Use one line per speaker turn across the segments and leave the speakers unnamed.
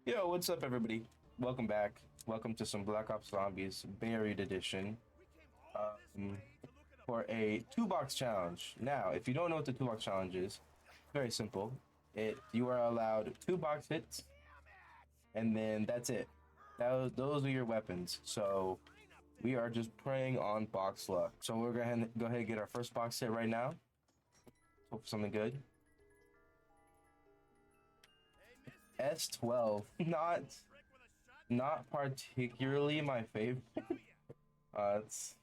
Yo, what's up, everybody? Welcome back. Welcome to some Black Ops Zombies Buried Edition um, for a two-box challenge. Now, if you don't know what the two-box challenge is, it's very simple. You are allowed two box hits, and then that's it. Those are your weapons. So we are just preying on box luck. So we're gonna go ahead and get our first box hit right now. Hope for something good. S12, not particularly my favorite. It's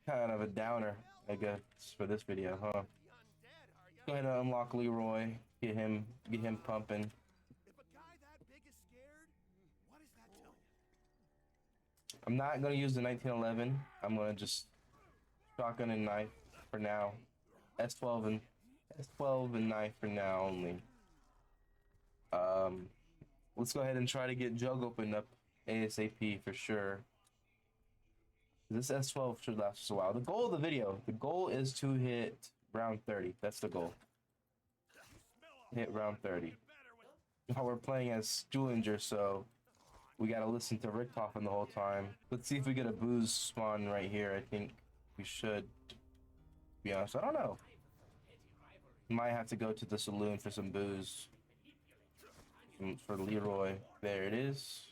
kind of a downer, I guess, for this video, huh? Go ahead and unlock Leroy. Get him pumping.
If a guy that big is scared, what does that tell you?
I'm not gonna use the 1911. I'm gonna just shotgun and knife for now. S12 and S12 and knife for now only. Um, let's go ahead and try to get Jug opened up ASAP for sure. This S12 should last us a while. The goal of the video, the goal is to hit round 30. That's the goal. Hit round 30. Now we're playing as Stuhlinger, so we gotta listen to Richtofen the whole time. Let's see if we get a booze spawn right here. I think we should. To be honest, I don't know. Might have to go to the saloon for some booze. For Leroy. There it is.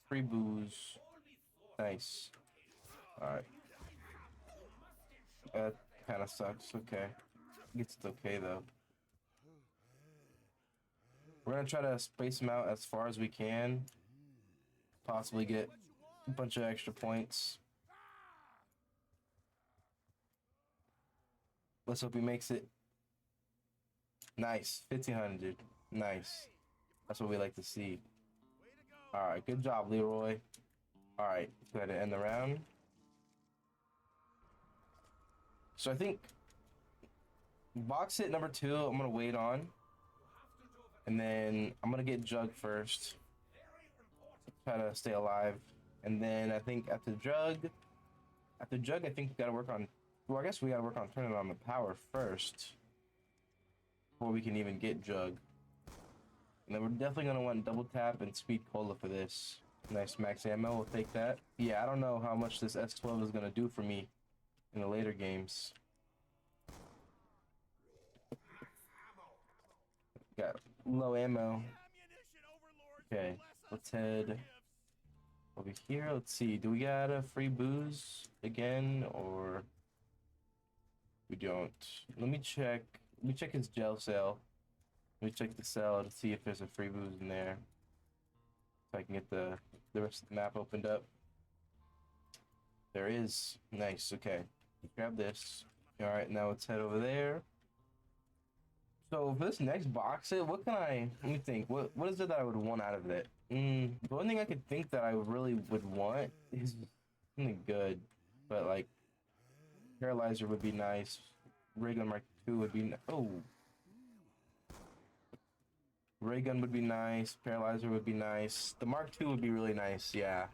Free booze. Nice. Alright. That kind of sucks. Okay. It's okay though. We're gonna try to space them out as far as we can. Possibly get a bunch of extra points. Let's hope he makes it. Nice. 1500. Nice. That's what we like to see. Alright, good job, Leroy. Alright, let's go ahead and end the round. So I think box hit number 2, I'm gonna wait on. And then I'm gonna get Jug first. Try to stay alive. And then I think after Jug, I think we gotta work on, well, I guess we gotta work on turning on the power first before we can even get Jug. And then we're definitely gonna want double tap and speed cola for this. Nice max ammo, we'll take that. Yeah, I don't know how much this S12 is gonna do for me in the later games. Got low ammo. Okay, let's head over here. Let's see, do we got a free booze again, or we don't? Let me check his jail cell. Let me check the cell to see if there's a free booze in there, so I can get the rest of the map opened up. There is. Nice. Okay, grab this. All right, now let's head over there. So for this next box hit, what can let me think. What is it that I would want out of it? The only thing I could think that I really would want is something good, but like Paralyzer would be nice. Ray Gun Mark II would be oh. Ray Gun would be nice. Paralyzer would be nice. The Mark II would be really nice. Yeah.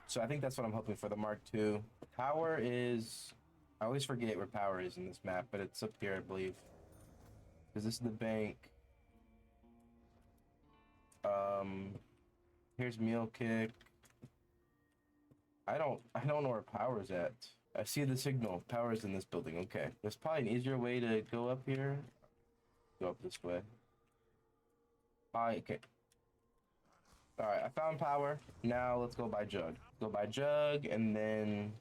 So I think that's what I'm hoping for. The Mark II. Power is. I always forget where power is in this map, but it's up here, I believe. Because this is the bank. Here's Meal Kick. I don't know where power's at. I see the signal. Power's in this building. Okay. There's probably an easier way to go up here. Go up this way. Okay. Alright, I found power. Now let's go buy Jug. Go buy Jug, and then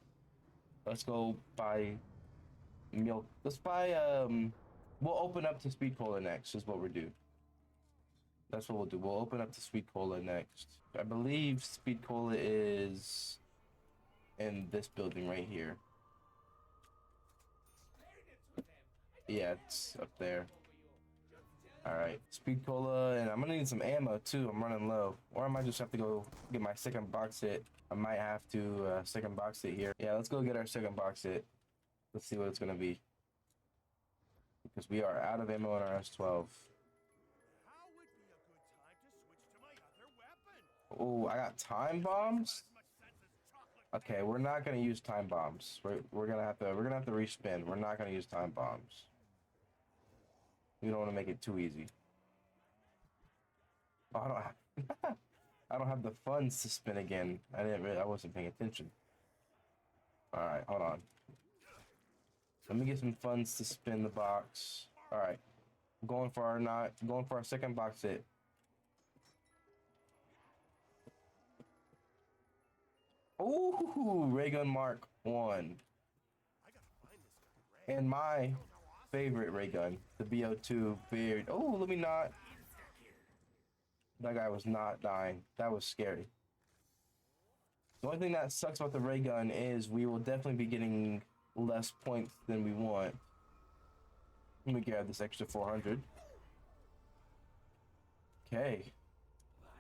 let's go buy milk. Let's buy we'll open up to Speed Cola next, is what we'll do. That's what we'll do. We'll open up to Speed Cola next. I believe Speed Cola is in this building right here. Yeah, it's up there. Alright, Speed Cola, and I'm gonna need some ammo too. I'm running low. Or I might just have to go get my second box hit. I might have to second box hit here. Yeah, let's go get our second box hit. Let's see what it's gonna be. Because we are out of ammo in our S12.
How would be a good time to switch to my other weapon?
Oh, I got time bombs? Okay, we're not gonna use time bombs. We're gonna have to respin. We're not gonna use time bombs. We don't want to make it too easy. Oh, I don't have, I don't have the funds to spin again. I wasn't paying attention. All right, hold on. Let me get some funds to spin the box. All right, going for our second box hit. Ooh, Ray Gun Mark 1.
I gotta find this guy, Ray.
And my favorite ray gun, the BO2 Beard. Oh, let me not. That guy was not dying. That was scary. The only thing that sucks about the ray gun is we will definitely be getting less points than we want. Let me grab this extra 400. Okay.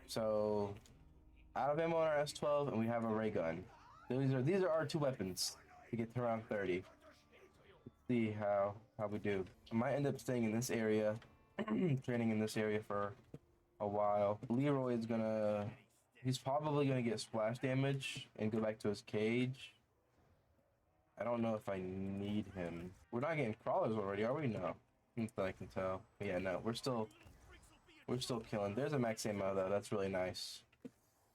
So, out of ammo on our S12, and we have a ray gun. These are our two weapons to get to around 30. Let's see how we do. I might end up staying in this area, training in this area for a while. Leroy is he's probably gonna get splash damage and go back to his cage. I don't know if I need him. We're not getting crawlers already, are we? No. Not that I can tell. But yeah, no, we're still killing. There's a max ammo though. That's really nice.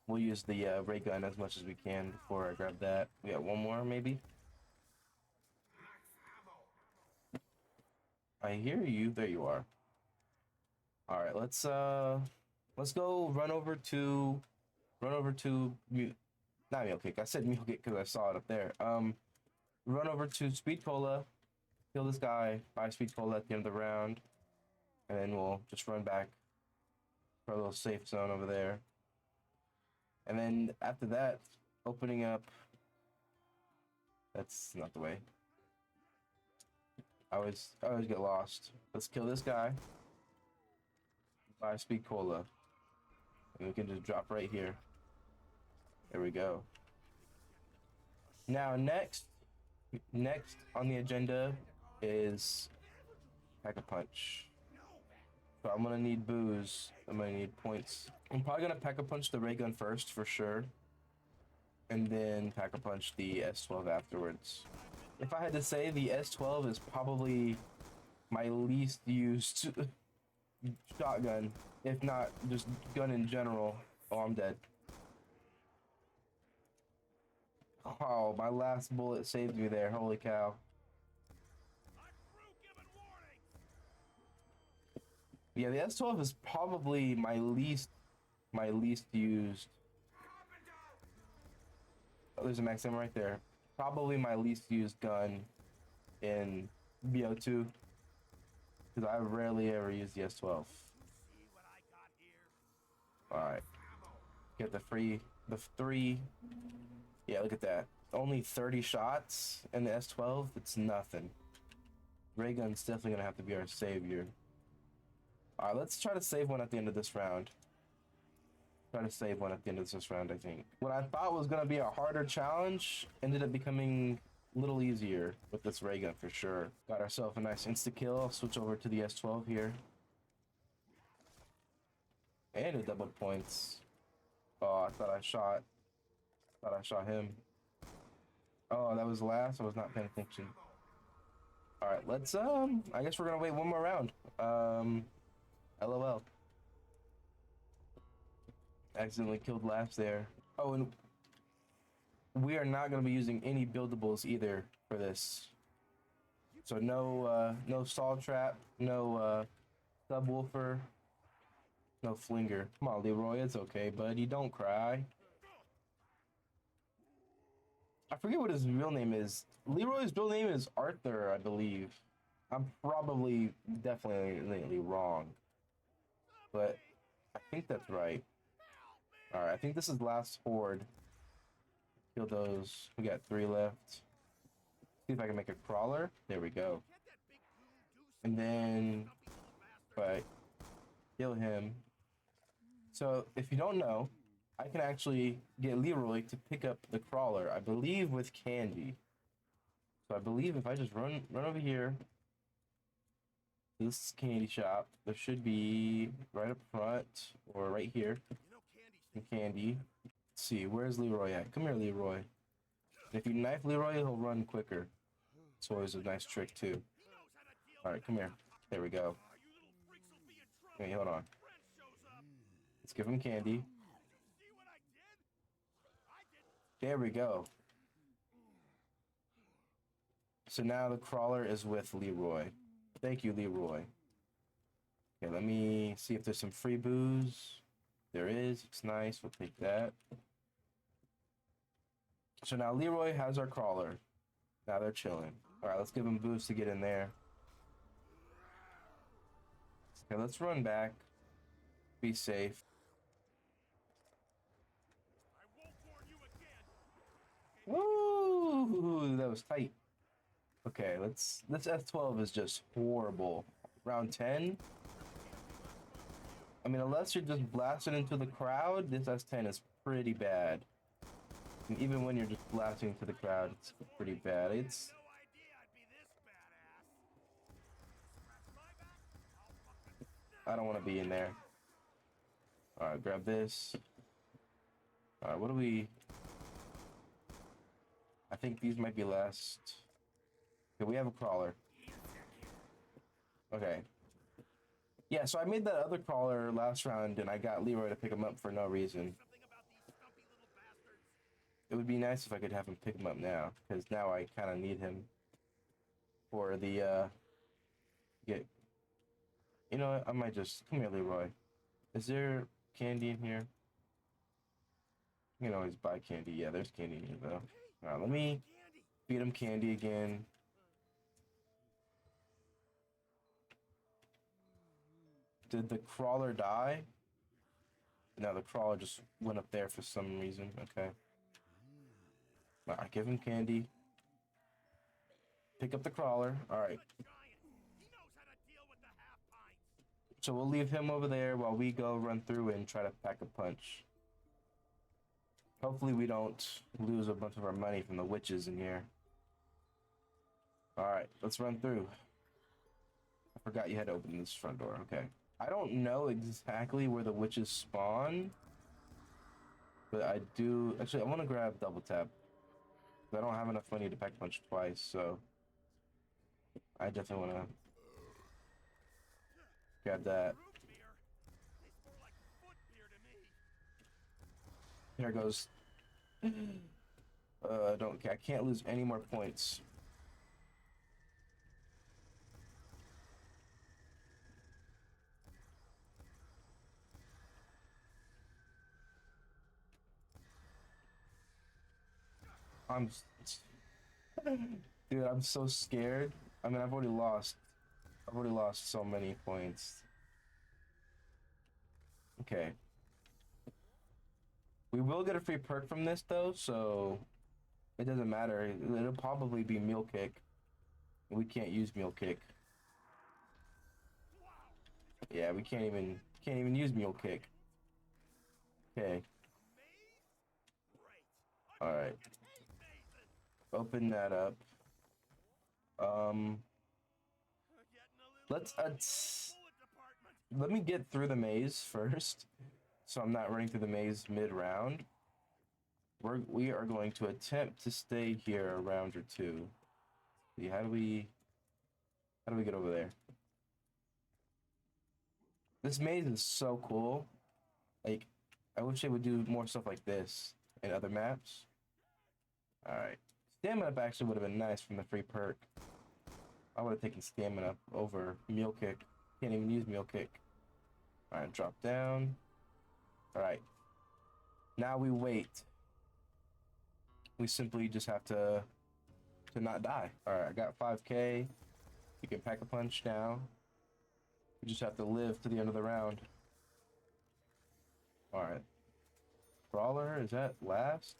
We'll use the ray gun as much as we can before I grab that. We got one more maybe. I hear you. There you are. All right, let's go run over to not Meal Kick. I said Meal Kick because I saw it up there. Run over to Speed Cola, kill this guy, buy Speed Cola at the end of the round, and then we'll just run back for a little safe zone over there. And then after that, opening up. That's not the way. I always get lost. Let's kill this guy. Buy Speed Cola. And we can just drop right here. There we go. Now next on the agenda is Pack-a-Punch. So I'm gonna need booze. I'm gonna need points. I'm probably gonna Pack-a-Punch the ray gun first for sure, and then Pack-a-Punch the S12 afterwards. If I had to say, the S12 is probably my least used shotgun, if not just gun in general. Oh, I'm dead. Oh, my last bullet saved me there. Holy cow. Yeah, the S12 is probably my least used. Oh, there's a max ammo right there. Probably my least used gun in BO2 because I rarely ever use the S12. All right, get the three. Yeah, look at that. Only 30 shots in the S12. It's nothing. Ray gun's definitely gonna have to be our savior. All right, let's try to save one at the end of this round. I think. What I thought was gonna be a harder challenge ended up becoming a little easier with this ray gun for sure. Got ourselves a nice insta kill. I'll switch over to the S12 here. And a double points. Oh, I thought I shot him. Oh, that was last. I was not paying attention. All right, let's I guess we're gonna wait one more round. LOL. Accidentally killed Laughs there. Oh, and we are not going to be using any buildables either for this. So no Saw Trap, no Subwoofer, no Flinger. Come on, Leroy, it's okay, buddy. Don't cry. I forget what his real name is. Leroy's real name is Arthur, I believe. I'm probably definitely wrong, but I think that's right. All right, I think this is last horde. Kill those. We got 3 left. See if I can make a crawler. There we go. And then, right, kill him. So if you don't know, I can actually get Leroy to pick up the crawler. I believe with candy. So I believe if I just run over here, this candy shop, there should be right up front or right here. Candy. Let's see, where's Leroy at? Come here, Leroy. If you knife Leroy, he'll run quicker. It's always a nice trick too. All right, come here. There we go. Wait, hold on. Let's give him candy.
See what I did? I didn't.
There we go. So now the crawler is with Leroy. Thank you, Leroy. Okay, let me see if there's some free booze. There is. It's nice. We'll take that. So now Leroy has our crawler. Now they're chilling. All right, let's give him booze to get in there. Okay, let's run back. Be safe.
I won't warn you again.
Woo! That was tight. Okay, let's. This F12 is just horrible. Round 10. I mean, unless you're just blasting into the crowd, this S10 is pretty bad. And even when you're just blasting into the crowd, it's pretty bad. It's.
No idea I'd be this badass. Scratch my back, I'll fucking
I don't want to be in there. All right, grab this. All right, what do we? I think these might be last. Okay, we have a crawler. Okay. Yeah, so I made that other crawler last round, and I got Leroy to pick him up for no reason.
something about these stumpy little bastards.
It would be nice if I could have him pick him up now, because now I kind of need him for the, get... You know what? I might just... Come here, Leroy. Is there candy in here? You can always buy candy. Yeah, there's candy in here, though. All right, let me
Candy.
feed him candy again. Did the crawler die? No, the crawler just went up there for some reason. Okay. All right, give him candy. Pick up the crawler. All right.
Good giant. He knows how to deal with the half pints.
So we'll leave him over there while we go run through and try to pack a punch. Hopefully we don't lose a bunch of our money from the witches in here. All right, let's run through. I forgot you had to open this front door. Okay. I don't know exactly where the witches spawn, but I do. Actually, I want to grab double tap. I don't have enough money to pack punch twice, so I definitely want to grab that.
Root beer. Tastes more like foot beer to me.
There it goes. I can't lose any more points. Dude, I'm so scared. I mean, I've already lost so many points. Okay. We will get a free perk from this though, so it doesn't matter. It'll probably be meal kick. We can't use meal kick. Yeah, we can't even use mule kick. Okay. All right. Open that up. Let's let me get through the maze first, so I'm not running through the maze mid-round. We are going to attempt to stay here a round or two. See, how do we get over there? This maze is so cool. Like, I wish they would do more stuff like this in other maps. Alright. Stamina up actually would have been nice from the free perk. I would have taken stamina over meal kick. Can't even use meal kick. Alright, drop down. Alright. Now we wait. We simply just have to not die. Alright, I got 5k. You can pack a punch now. We just have to live to the end of the round. Alright. Brawler, is that last?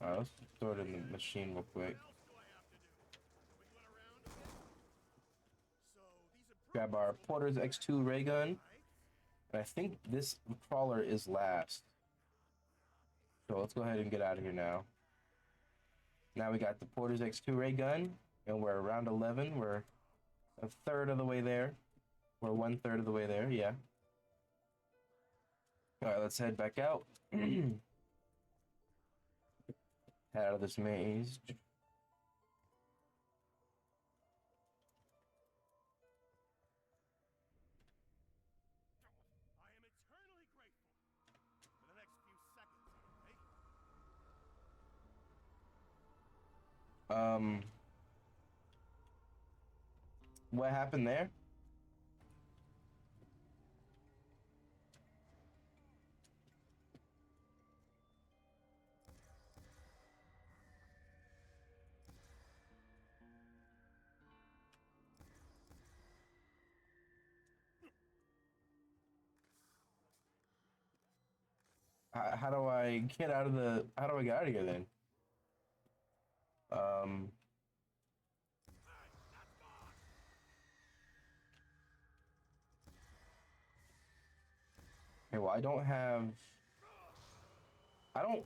Alright, let's throw it in the machine real quick. Grab our Porter's X2 ray gun. And I think this crawler is last. So let's go ahead and get out of here now. Now we got the Porter's X2 ray gun. And we're around 11. We're a third of the way there. We're 1/3 of the way there, yeah. Alright, let's head back out. Head out of this maze. Um, what happened there? How do I get out of the? How do I get out of here then? Um. Okay, well, I don't have. I don't.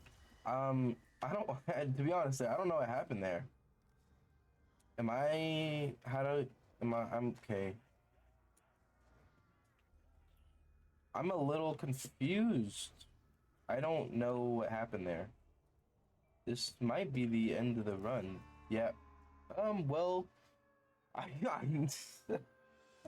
I don't. To be honest, I don't know what happened there. Am I? How do? Am I? I'm okay. I'm a little confused. I don't know what happened there. This might be the end of the run. Yep. Well, I